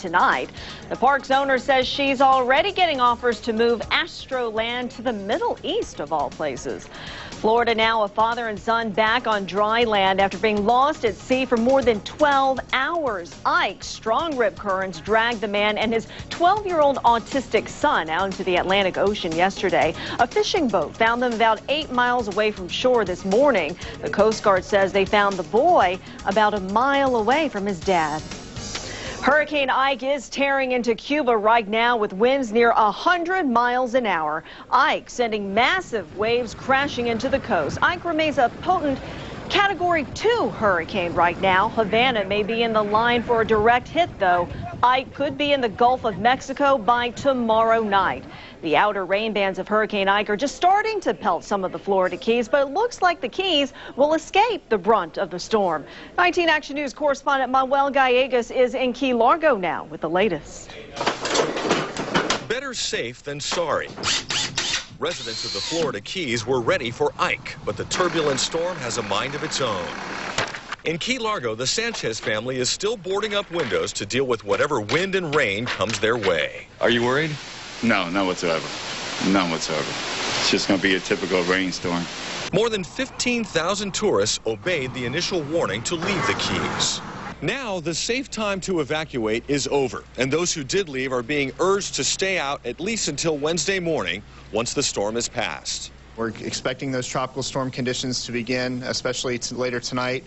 tonight. The park's owner says she's already getting offers to move Astroland to the Middle East, of all places. Florida now, a father and son back on dry land after being lost at sea for more than 12 hours. Ike's strong rip currents dragged the man and his 12-year-old autistic son out into the Atlantic Ocean yesterday. A fishing boat found them about 8 miles away from shore this morning. The Coast Guard says they found the boy about a mile away from his dad. Hurricane Ike is tearing into Cuba right now with winds near 100 miles an hour. Ike sending massive waves crashing into the coast. Ike remains a potent Category 2 hurricane right now. Havana may be in the line for a direct hit, though. Ike could be in the Gulf of Mexico by tomorrow night. The outer rain bands of Hurricane Ike are just starting to pelt some of the Florida Keys, but it looks like the Keys will escape the brunt of the storm. 19 Action News correspondent Manuel Gallegos is in Key Largo now with the latest. Better safe than sorry. Residents of the Florida Keys were ready for Ike, but the turbulent storm has a mind of its own. In Key Largo, the Sanchez family is still boarding up windows to deal with whatever wind and rain comes their way. Are you worried? No, none whatsoever. None whatsoever. It's just going to be a typical rainstorm. More than 15,000 tourists obeyed the initial warning to leave the Keys. Now, the safe time to evacuate is over, and those who did leave are being urged to stay out at least until Wednesday morning, once the storm is passed. We're expecting those tropical storm conditions to begin, especially later tonight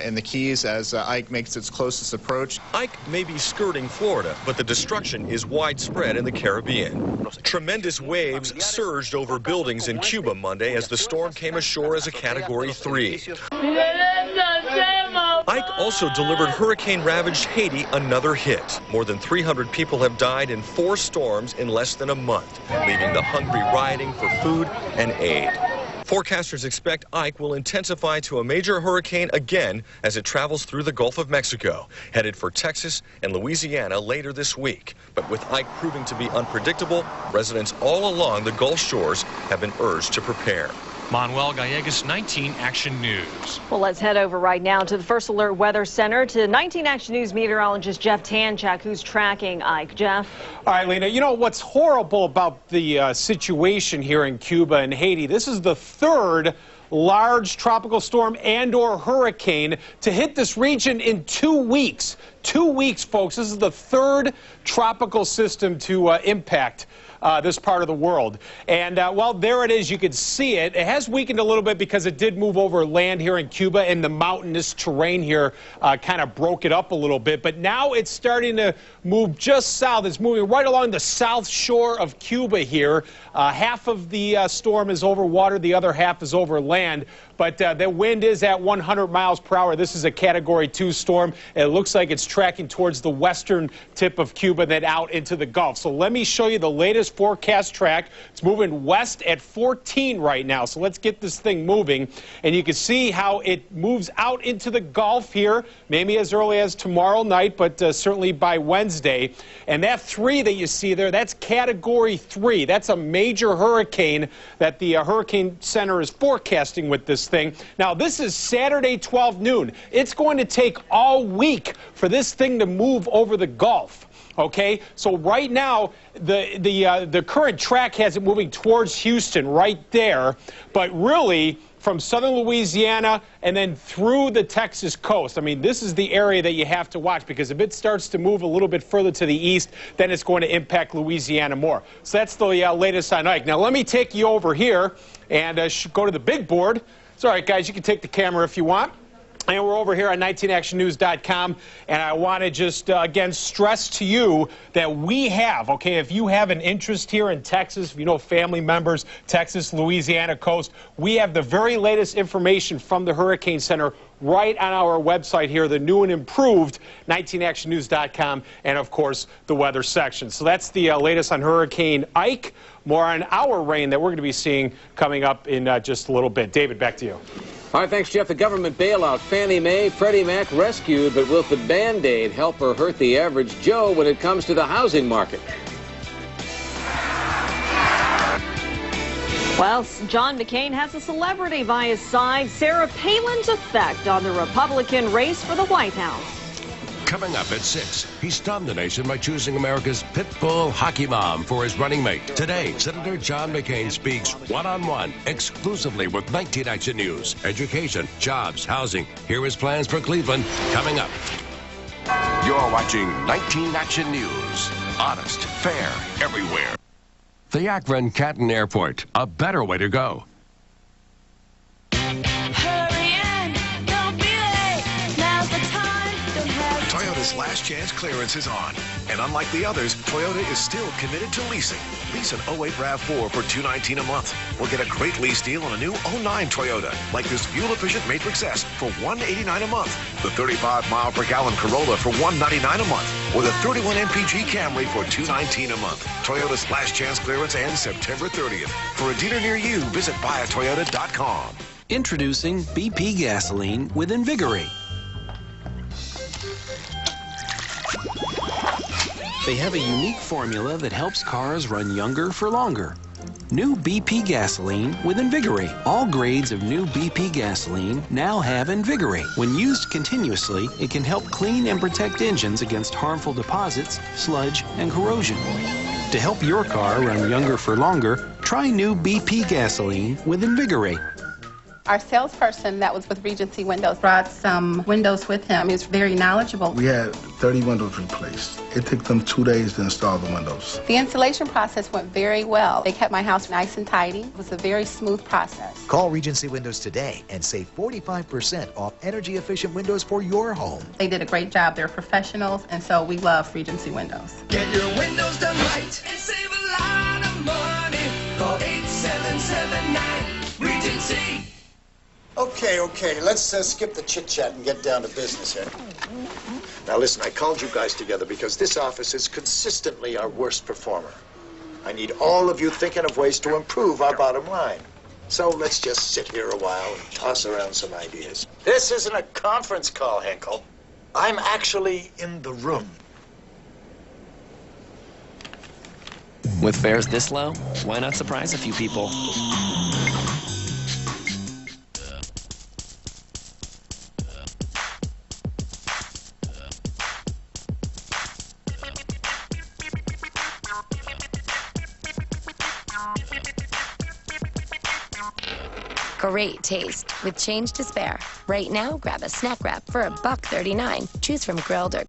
in the Keys as Ike makes its closest approach. Ike may be skirting Florida, but the destruction is widespread in the Caribbean. Tremendous waves surged over buildings in Cuba Monday as the storm came ashore as a Category 3. Ike also delivered hurricane-ravaged Haiti another hit. More than 300 people have died in 4 storms in less than a month, leaving the hungry rioting for food and aid. Forecasters expect Ike will intensify to a major hurricane again as it travels through the Gulf of Mexico, headed for Texas and Louisiana later this week. But with Ike proving to be unpredictable, residents all along the Gulf shores have been urged to prepare. Manuel Gallegos, 19 Action News. Well, let's head over right now to the First Alert Weather Center to 19 Action News meteorologist Jeff Tanchak, who's tracking Ike. Jeff? All right, Lena, you know what's horrible about the situation here in Cuba and Haiti? This is the third large tropical storm and/or hurricane to hit this region in 2 weeks. 2 weeks, folks. This is the third tropical system to impact this part of the world. And, well, there it is. You can see it. It has weakened a little bit because it did move over land here in Cuba, and the mountainous terrain here kind of broke it up a little bit. But now it's starting to move just south. It's moving right along the south shore of Cuba here. Half of the storm is over water. The other half is over land. But the wind is at 100 miles per hour. This is a Category 2 storm. It looks like it's tracking towards the western tip of Cuba, then out into the Gulf. So let me show you the latest forecast track. It's moving west at 14 right now. So let's get this thing moving. And you can see how it moves out into the Gulf here, maybe as early as tomorrow night, but certainly by Wednesday. And that 3 that you see there, that's Category 3. That's a major hurricane that the Hurricane Center is forecasting with this thing. Now, this is Saturday, 12 noon. It's going to take all week for this thing to move over the Gulf. Okay, so right now the current track has it moving towards Houston right there, but really from southern Louisiana and then through the Texas coast. I mean, this is the area that you have to watch, because if it starts to move a little bit further to the east, then it's going to impact Louisiana more. So that's the latest on Ike. Now let me take you over here and go to the big board. It's all right, guys, you can take the camera if you want. And we're over here on 19actionnews.com, and I want to just, again, stress to you that we have, okay, if you have an interest here in Texas, if you know family members, Texas, Louisiana coast, we have the very latest information from the Hurricane Center right on our website here, the new and improved 19actionnews.com, and, of course, the weather section. So that's the latest on Hurricane Ike. More on our rain that we're going to be seeing coming up in just a little bit. David, back to you. All right, thanks, Jeff. The government bailout, Fannie Mae, Freddie Mac rescued, but will the Band-Aid help or hurt the average Joe when it comes to the housing market? Well, John McCain has a celebrity by his side. Sarah Palin's effect on the Republican race for the White House. Coming up at 6, he stunned the nation by choosing America's pit bull hockey mom for his running mate. Today, Senator John McCain speaks one-on-one exclusively with 19 Action News. Education, jobs, housing. Here are his plans for Cleveland coming up. You're watching 19 Action News. Honest, fair, everywhere. The Akron-Canton Airport, a better way to go. Toyota's last chance clearance is on. And unlike the others, Toyota is still committed to leasing. Lease an 08 RAV4 for $219 a month. Or get a great lease deal on a new 09 Toyota, like this fuel-efficient Matrix S for $189 a month. The 35-mile-per-gallon Corolla for $199 a month. Or the 31 MPG Camry for $219 a month. Toyota's last chance clearance ends September 30th. For a dealer near you, visit buyatoyota.com. Introducing BP gasoline with Invigorate. They have a unique formula that helps cars run younger for longer. New BP gasoline with Invigorate. All grades of new BP gasoline now have Invigorate. When used continuously, it can help clean and protect engines against harmful deposits, sludge, and corrosion. To help your car run younger for longer, try new BP gasoline with Invigorate. Our salesperson that was with Regency Windows brought some windows with him. He was very knowledgeable. We had 30 windows replaced. It took them 2 days to install the windows. The installation process went very well. They kept my house nice and tidy. It was a very smooth process. Call Regency Windows today and save 45% off energy-efficient windows for your home. They did a great job. They're professionals, and so we love Regency Windows. Get your windows done right and save a lot of money. Call 8779 Regency. Okay, let's skip the chit-chat and get down to business here. Now listen, I called you guys together because this office is consistently our worst performer. I need all of you thinking of ways to improve our bottom line. So let's just sit here a while and toss around some ideas. This isn't a conference call, Henkel. I'm actually in the room. With fares this low, why not surprise a few people? Great taste with change to spare. Right now, grab a snack wrap for $1.39. Choose from grilled or